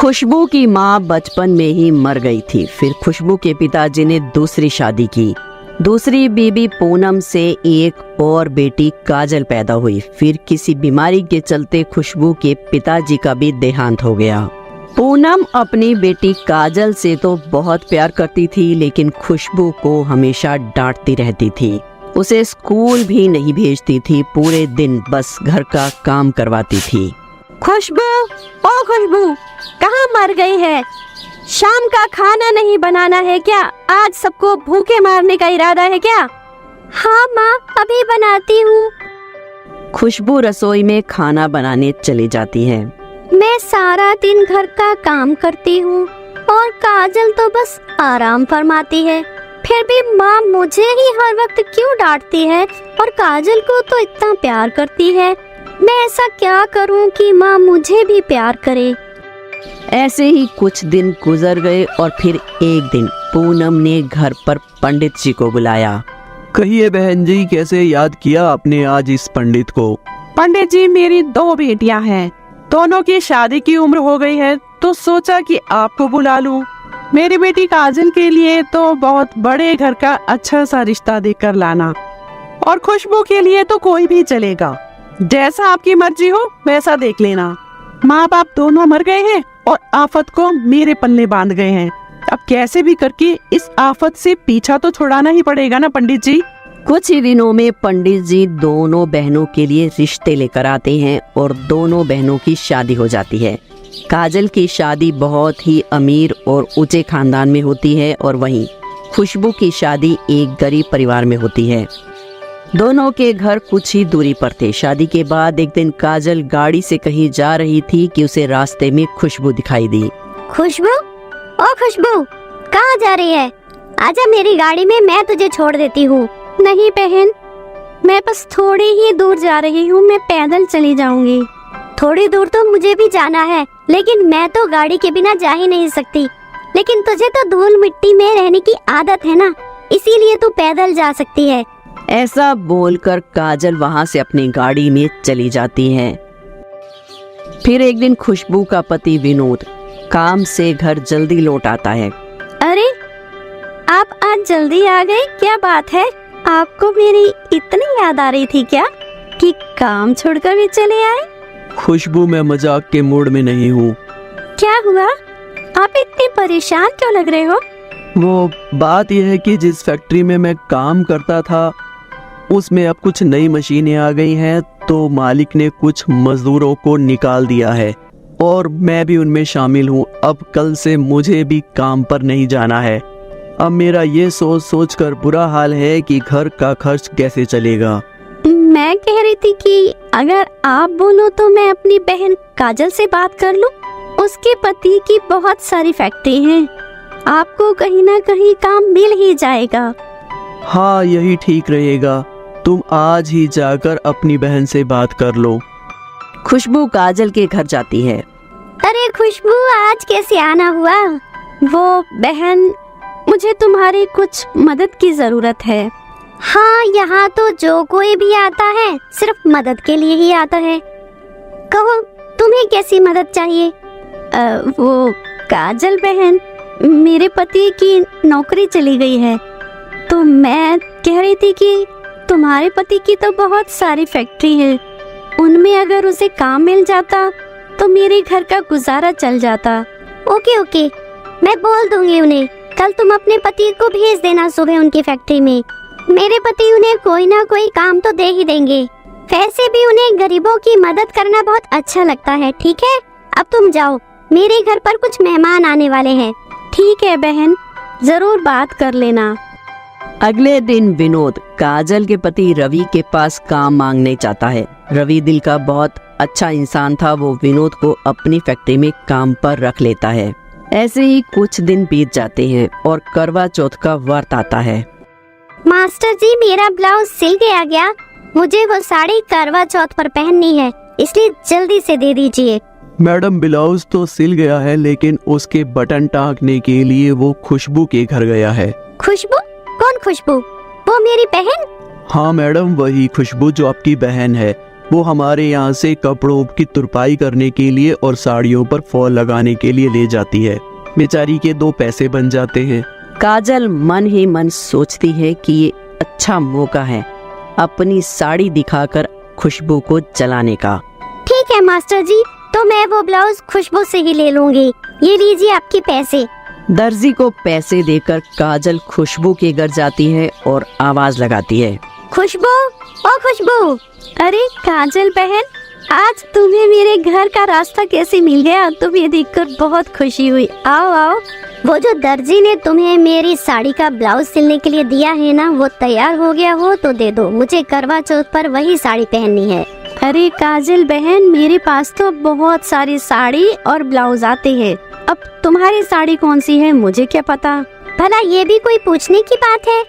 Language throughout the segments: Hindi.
खुशबू की माँ बचपन में ही मर गई थी। फिर खुशबू के पिताजी ने दूसरी शादी की। दूसरी बीबी पूनम से एक और बेटी काजल पैदा हुई। फिर किसी बीमारी के चलते खुशबू के पिताजी का भी देहांत हो गया। पूनम अपनी बेटी काजल से तो बहुत प्यार करती थी, लेकिन खुशबू को हमेशा डांटती रहती थी। उसे स्कूल भी नहीं भेजती थी, पूरे दिन बस घर का काम करवाती थी। खुशबू, ओ खुशबू, कहाँ मर गई है? शाम का खाना नहीं बनाना है क्या? आज सबको भूखे मारने का इरादा है क्या? हाँ माँ, अभी बनाती हूँ। खुशबू रसोई में खाना बनाने चली जाती है। मैं सारा दिन घर का काम करती हूँ और काजल तो बस आराम फरमाती है। फिर भी माँ मुझे ही हर वक्त क्यों डांटती है और काजल को तो इतना प्यार करती है। मैं ऐसा क्या करूँ कि माँ मुझे भी प्यार करे? ऐसे ही कुछ दिन गुजर गए और फिर एक दिन पूनम ने घर पर पंडित जी को बुलाया। कहिए बहन जी, कैसे याद किया आपने आज इस पंडित को? पंडित जी, मेरी 2 बेटियां हैं, दोनों की शादी की उम्र हो गई है, तो सोचा कि आपको बुला लूं। मेरी बेटी काजल के लिए तो बहुत बड़े घर का अच्छा सा रिश्ता देखकर लाना, और खुशबू के लिए तो कोई भी चलेगा। जैसा आपकी मर्जी हो वैसा देख लेना। माँ बाप दोनों मर गए हैं और आफत को मेरे पल्ले बांध गए हैं। अब कैसे भी करके इस आफत से पीछा तो छुड़ाना ही पड़ेगा ना पंडित जी। कुछ ही दिनों में पंडित जी दोनों बहनों के लिए रिश्ते लेकर आते हैं और दोनों बहनों की शादी हो जाती है। काजल की शादी बहुत ही अमीर और ऊंचे खानदान में होती है और वहीं खुशबू की शादी एक गरीब परिवार में होती है। दोनों के घर कुछ ही दूरी पर थे। शादी के बाद एक दिन काजल गाड़ी से कहीं जा रही थी कि उसे रास्ते में खुशबू दिखाई दी। खुशबू, ओ खुशबू, कहाँ जा रही है? आजा मेरी गाड़ी में, मैं तुझे छोड़ देती हूँ। नहीं बहन, मैं बस थोड़ी ही दूर जा रही हूँ, मैं पैदल चली जाऊंगी। थोड़ी दूर तो मुझे भी जाना है, लेकिन मैं तो गाड़ी के बिना जा ही नहीं सकती। लेकिन तुझे तो धूल मिट्टी में रहने की आदत है ना, इसीलिए तू पैदल जा सकती है। ऐसा बोलकर काजल वहां से अपनी गाड़ी में चली जाती है। फिर एक दिन खुशबू का पति विनोद काम से घर जल्दी लौट आता है। अरे, आप आज जल्दी आ गए, क्या बात है? आपको मेरी इतनी याद आ रही थी क्या कि काम छोड़कर भी चले आए? खुशबू, मैं मजाक के मूड में नहीं हूँ। क्या हुआ? आप इतने परेशान क्यों लग रहे हो? वो बात यह है कि जिस फैक्ट्री में मैं काम करता था उसमें अब कुछ नई मशीनें आ गई हैं, तो मालिक ने कुछ मजदूरों को निकाल दिया है और मैं भी उनमें शामिल हूँ। अब कल से मुझे भी काम पर नहीं जाना है। अब मेरा ये सोच सोच कर बुरा हाल है कि घर का खर्च कैसे चलेगा। मैं कह रही थी कि अगर आप बोलो तो मैं अपनी बहन काजल से बात कर लूं। उसके पति की बहुत सारी फैक्ट्री हैं, आपको कहीं ना कहीं काम मिल ही जाएगा। हाँ, यही ठीक रहेगा। तुम आज ही जाकर अपनी बहन से बात कर लो। खुशबू काजल के घर जाती है। अरे खुशबू, आज कैसे आना हुआ? वो बहन, मुझे तुम्हारी कुछ मदद की जरूरत है। हाँ, यहाँ तो जो कोई भी आता है सिर्फ मदद के लिए ही आता है। कहो, तुम्हें कैसी मदद चाहिए? वो काजल बहन, मेरे पति की नौकरी चली गई है, तो मैं कह रही थी कि तुम्हारे पति की तो बहुत सारी फैक्ट्री है, उनमें अगर उसे काम मिल जाता तो मेरे घर का गुजारा चल जाता। ओके ओके, मैं बोल दूंगी उन्हें। कल तुम अपने पति को भेज देना सुबह उनकी फैक्ट्री में। मेरे पति उन्हें कोई ना कोई काम तो दे ही देंगे। वैसे भी उन्हें गरीबों की मदद करना बहुत अच्छा लगता है। ठीक है, अब तुम जाओ, मेरे घर पर कुछ मेहमान आने वाले हैं। ठीक है बहन, जरूर बात कर लेना। अगले दिन विनोद काजल के पति रवि के पास काम मांगने जाता है। रवि दिल का बहुत अच्छा इंसान था। वो विनोद को अपनी फैक्ट्री में काम पर रख लेता है। ऐसे ही कुछ दिन बीत जाते हैं और करवा चौथ का व्रत आता है। मास्टर जी, मेरा ब्लाउज सिल गया। मुझे वो साड़ी करवा चौथ पर पहननी है, इसलिए जल्दी से दे दीजिए। मैडम, ब्लाउज तो सिल गया है, लेकिन उसके बटन टाँकने के लिए वो खुशबू के घर गया है। खुशबू? कौन खुशबू? वो मेरी बहन? हाँ मैडम, वही खुशबू जो आपकी बहन है। वो हमारे यहाँ से कपड़ों की तुरपाई करने के लिए और साड़ियों पर फॉल लगाने के लिए ले जाती है। बेचारी के 2 पैसे बन जाते हैं। काजल मन ही मन सोचती है कि ये अच्छा मौका है अपनी साड़ी दिखाकर खुशबू को जलाने का। ठीक है मास्टर जी, तो मैं वो ब्लाउज खुशबू से ही ले लूंगी। ये लीजिए आपके पैसे। दर्जी को पैसे देकर काजल खुशबू के घर जाती है और आवाज लगाती है, खुशबू, ओ खुशबू। अरे काजल बहन, आज तुम्हें मेरे घर का रास्ता कैसे मिल गया? तुम्हें देखकर बहुत खुशी हुई। आओ आओ। वो जो दर्जी ने तुम्हें मेरी साड़ी का ब्लाउज सिलने के लिए दिया है ना, वो तैयार हो गया हो तो दे दो। मुझे करवा चौथ पर वही साड़ी पहननी है। अरे काजल बहन, मेरे पास तो बहुत सारी साड़ी और ब्लाउज आते हैं। अब तुम्हारी साड़ी कौन सी है मुझे क्या पता। भला ये भी कोई पूछने की बात है?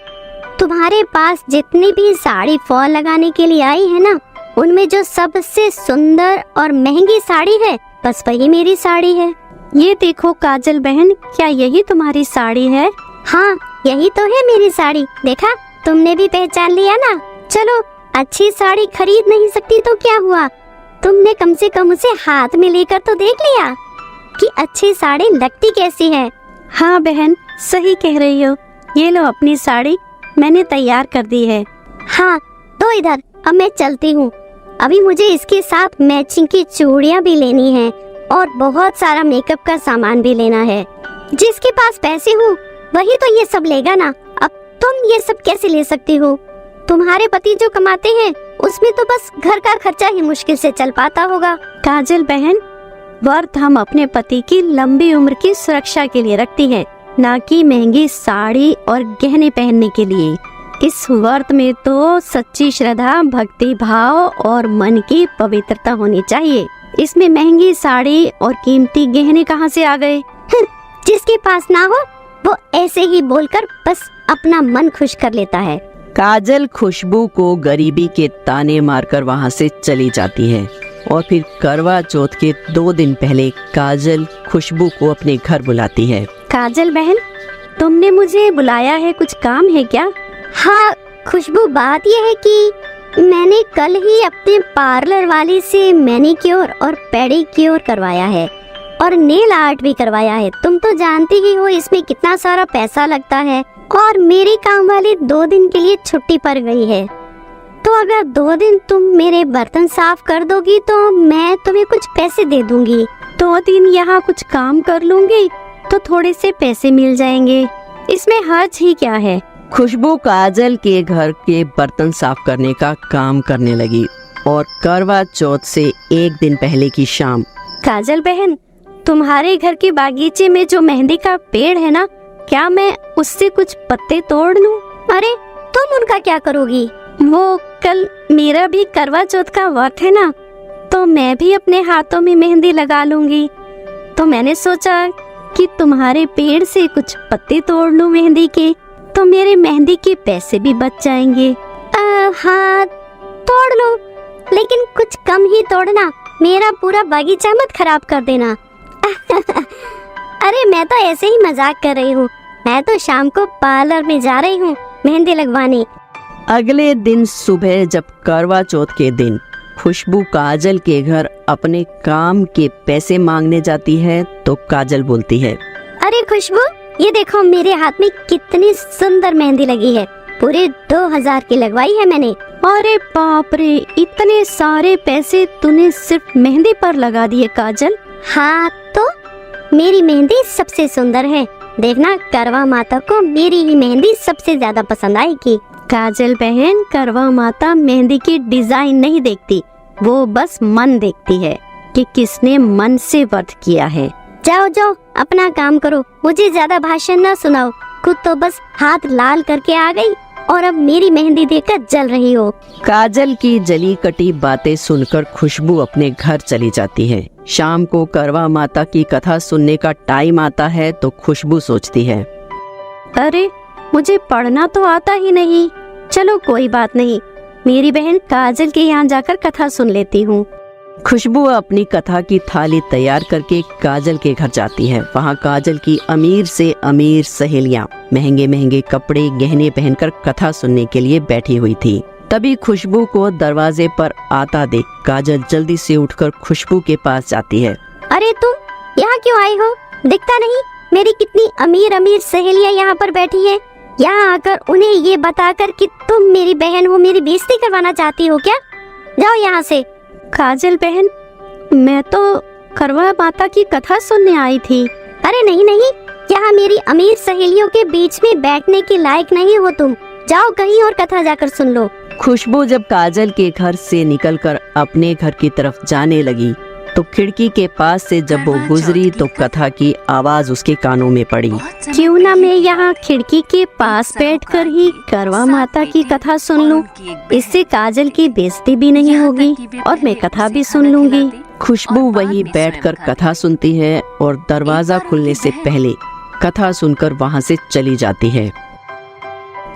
तुम्हारे पास जितनी भी साड़ी फॉल लगाने के लिए आई है ना, उनमें जो सबसे सुंदर और महंगी साड़ी है, बस वही मेरी साड़ी है। ये देखो काजल बहन, क्या यही तुम्हारी साड़ी है? हाँ, यही तो है मेरी साड़ी। देखा, तुमने भी पहचान लिया ना। चलो, अच्छी साड़ी खरीद नहीं सकती तो क्या हुआ, तुमने कम से कम उसे हाथ में लेकर तो देख लिया कि अच्छी साड़ी लगती कैसी है। हाँ बहन, सही कह रही हो। ये लो अपनी साड़ी, मैंने तैयार कर दी है। हाँ, तो इधर, अब मैं चलती हूँ। अभी मुझे इसके साथ मैचिंग की चूड़ियाँ भी लेनी है और बहुत सारा मेकअप का सामान भी लेना है। जिसके पास पैसे हो वही तो ये सब लेगा ना। अब तुम ये सब कैसे ले सकती हो? तुम्हारे पति जो कमाते हैं उसमें तो बस घर का खर्चा ही मुश्किल से चल पाता होगा। काजल बहन, व्रत हम अपने पति की लंबी उम्र की सुरक्षा के लिए रखती है, ना कि महंगी साड़ी और गहने पहनने के लिए। इस व्रत में तो सच्ची श्रद्धा, भक्ति भाव और मन की पवित्रता होनी चाहिए। इसमें महंगी साड़ी और कीमती गहने कहाँ से आ गए? जिसके पास ना हो वो ऐसे ही बोलकर बस अपना मन खुश कर लेता है। काजल खुशबू को गरीबी के ताने मारकर वहाँ से चली जाती है और फिर करवा चौथ के 2 दिन पहले काजल खुशबू को अपने घर बुलाती है। काजल बहन, तुमने मुझे बुलाया है, कुछ काम है क्या? हाँ खुशबू, बात यह है कि मैंने कल ही अपने पार्लर वाली से मैनीक्योर और पेडिक्योर करवाया है और नेल आर्ट भी करवाया है। तुम तो जानती ही हो इसमें कितना सारा पैसा लगता है और मेरी काम वाली 2 दिन के लिए छुट्टी पड़ गई है। तो अगर 2 दिन तुम मेरे बर्तन साफ कर दोगी तो मैं तुम्हें कुछ पैसे दे दूंगी। 2 दिन यहाँ कुछ काम कर लूंगी तो थोड़े से पैसे मिल जाएंगे, इसमें हर्ज ही क्या है। खुशबू काजल के घर के बर्तन साफ करने का काम करने लगी और करवा चौथ से 1 दिन पहले की शाम। काजल बहन, तुम्हारे घर के बागीचे में जो मेहंदी का पेड़ है ना, क्या मैं उससे कुछ पत्ते तोड़ लूं? अरे तुम उनका क्या करोगी? वो कल मेरा भी करवा चौथ का व्रत है ना, तो मैं भी अपने हाथों में मेहंदी लगा लूंगी। तो मैंने सोचा कि तुम्हारे पेड़ से कुछ पत्ते तोड़ लूं मेहंदी के, तो मेरे मेहंदी के पैसे भी बच जाएंगे। हाँ तोड़ लो, लेकिन कुछ कम ही तोड़ना, मेरा पूरा बागीचा मत खराब कर देना। अरे मैं तो ऐसे ही मजाक कर रही हूँ, मैं तो शाम को पार्लर में जा रही हूँ मेहंदी लगवाने। अगले दिन सुबह जब करवा चौथ के दिन खुशबू काजल के घर अपने काम के पैसे मांगने जाती है तो काजल बोलती है, अरे खुशबू, ये देखो मेरे हाथ में कितनी सुंदर मेहंदी लगी है, पूरे 2000 की लगवाई है मैंने। अरे बाप रे, इतने सारे पैसे तूने सिर्फ मेहंदी पर लगा दिए काजल? हाँ तो मेरी मेहंदी सबसे सुंदर है, देखना करवा माता को मेरी ही मेहंदी सबसे ज्यादा पसंद आएगी। काजल बहन, करवा माता मेहंदी की डिजाइन नहीं देखती, वो बस मन देखती है कि किसने मन से व्रत किया है। जाओ जाओ अपना काम करो, मुझे ज्यादा भाषण ना सुनाओ। खुद तो बस हाथ लाल करके आ गई और अब मेरी मेहंदी देखकर जल रही हो। काजल की जली कटी बातें सुनकर खुशबू अपने घर चली जाती है। शाम को करवा माता की कथा सुनने का टाइम आता है तो खुशबू सोचती है, अरे मुझे पढ़ना तो आता ही नहीं, चलो कोई बात नहीं, मेरी बहन काजल के यहाँ जाकर कथा सुन लेती हूँ। खुशबू अपनी कथा की थाली तैयार करके काजल के घर जाती है। वहाँ काजल की अमीर से अमीर सहेलियाँ महंगे महंगे कपड़े गहने पहनकर कथा सुनने के लिए बैठी हुई थी। तभी खुशबू को दरवाजे पर आता देख काजल जल्दी से उठकर खुशबू के पास जाती है। अरे तुम यहाँ क्यों आई हो? दिखता नहीं मेरी कितनी अमीर अमीर सहेलियाँ यहाँ पर बैठी हैं। यहाँ आकर उन्हें ये बताकर कि तुम मेरी बहन हो, मेरी बेइज्जती करवाना चाहती हो क्या? जाओ यहाँ से। काजल बहन, मैं तो करवा माता की कथा सुनने आई थी। अरे नहीं नहीं, यहाँ मेरी अमीर सहेलियों के बीच में बैठने के लायक नहीं हो तुम। जाओ कहीं और कथा जाकर सुन लो। खुशबू जब काजल के घर से निकलकर अपने घर की तरफ जाने लगी तो खिड़की के पास से जब वो गुजरी तो कथा की आवाज उसके कानों में पड़ी। क्यों ना मैं यहाँ खिड़की के पास बैठकर ही करवा माता की कथा सुन लूं। इससे काजल की बेइज्जती भी नहीं होगी और मैं कथा भी सुन लूंगी। खुशबू वहीं बैठकर कथा सुनती है और दरवाजा खुलने से पहले कथा सुनकर वहाँ से चली जाती है।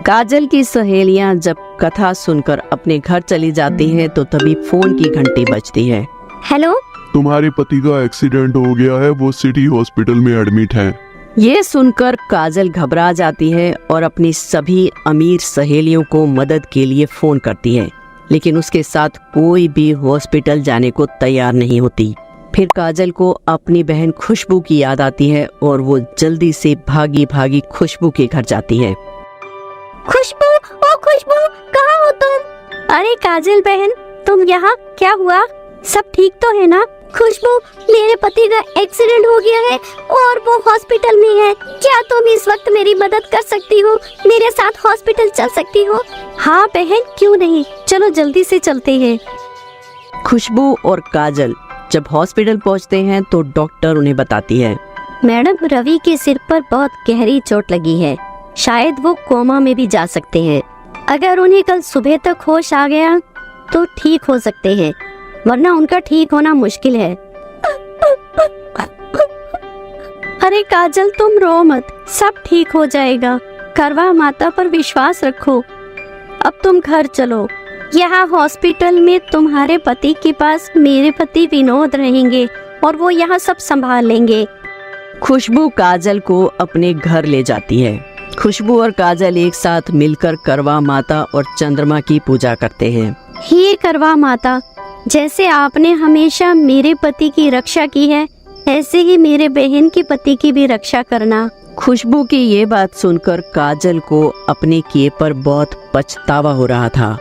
काजल की सहेलियाँ जब कथा सुनकर अपने घर चली जाती हैं तो तभी फोन की घंटी बजती है। हेलो, तुम्हारे पति का एक्सीडेंट हो गया है, वो सिटी हॉस्पिटल में एडमिट है। ये सुनकर काजल घबरा जाती है और अपनी सभी अमीर सहेलियों को मदद के लिए फोन करती है, लेकिन उसके साथ कोई भी हॉस्पिटल जाने को तैयार नहीं होती। फिर काजल को अपनी बहन खुशबू की याद आती है और वो जल्दी से भागी भागी खुशबू के घर जाती है। खुशबू, ओ खुशबू, कहाँ हो तुम? अरे काजल बहन, तुम यहाँ? क्या हुआ? सब ठीक तो है ना? खुशबू, मेरे पति का एक्सीडेंट हो गया है और वो हॉस्पिटल में है। क्या तुम इस वक्त मेरी मदद कर सकती हो? मेरे साथ हॉस्पिटल चल सकती हो? हाँ बहन, क्यों नहीं, चलो जल्दी से चलते हैं। खुशबू और काजल जब हॉस्पिटल पहुंचते हैं तो डॉक्टर उन्हें बताती है, मैडम, रवि के सिर पर बहुत गहरी चोट लगी है। शायद वो कोमा में भी जा सकते हैं। अगर उन्हें कल सुबह तक होश आ गया तो ठीक हो सकते हैं, वरना उनका ठीक होना मुश्किल है। अरे काजल, तुम रो मत, सब ठीक हो जाएगा। करवा माता पर विश्वास रखो। अब तुम घर चलो। यहाँ हॉस्पिटल में तुम्हारे पति के पास मेरे पति विनोद रहेंगे और वो यहाँ सब संभाल लेंगे। खुशबू काजल को अपने घर ले जाती है। खुशबू और काजल एक साथ मिलकर करवा माता और चंद्रमा की पूजा करते हैं। हे करवा माता, जैसे आपने हमेशा मेरे पति की रक्षा की है, ऐसे ही मेरे बहन के पति की भी रक्षा करना। खुशबू की ये बात सुनकर काजल को अपने किए पर बहुत पछतावा हो रहा था।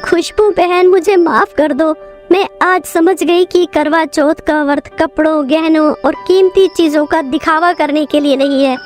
खुशबू बहन, मुझे माफ कर दो। मैं आज समझ गई कि करवा चौथ का अर्थ कपड़ों, गहनों और कीमती चीजों का दिखावा करने के लिए नहीं है,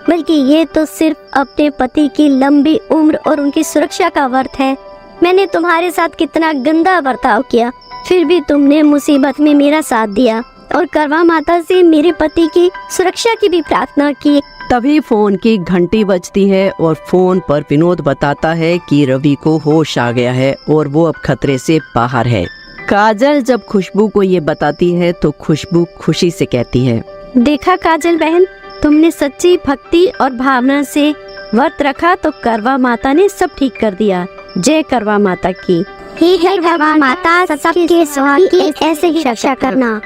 बल्कि ये तो सिर्फ अपने पति की लंबी उम्र और उनकी सुरक्षा का व्रत है। मैंने तुम्हारे साथ कितना गंदा बर्ताव किया, फिर भी तुमने मुसीबत में मेरा साथ दिया और करवा माता से मेरे पति की सुरक्षा की भी प्रार्थना की। तभी फोन की घंटी बजती है और फोन पर विनोद बताता है कि रवि को होश आ गया है और वो अब खतरे से बाहर है। काजल जब खुशबू को ये बताती है तो खुशबू खुशी से कहती है, देखा काजल बहन, तुमने सच्ची भक्ति और भावना से व्रत रखा तो करवा माता ने सब ठीक कर दिया। जय करवा माता की। हे करवा माता, सबके स्वास्थ्य की ऐसे ही रक्षा करना।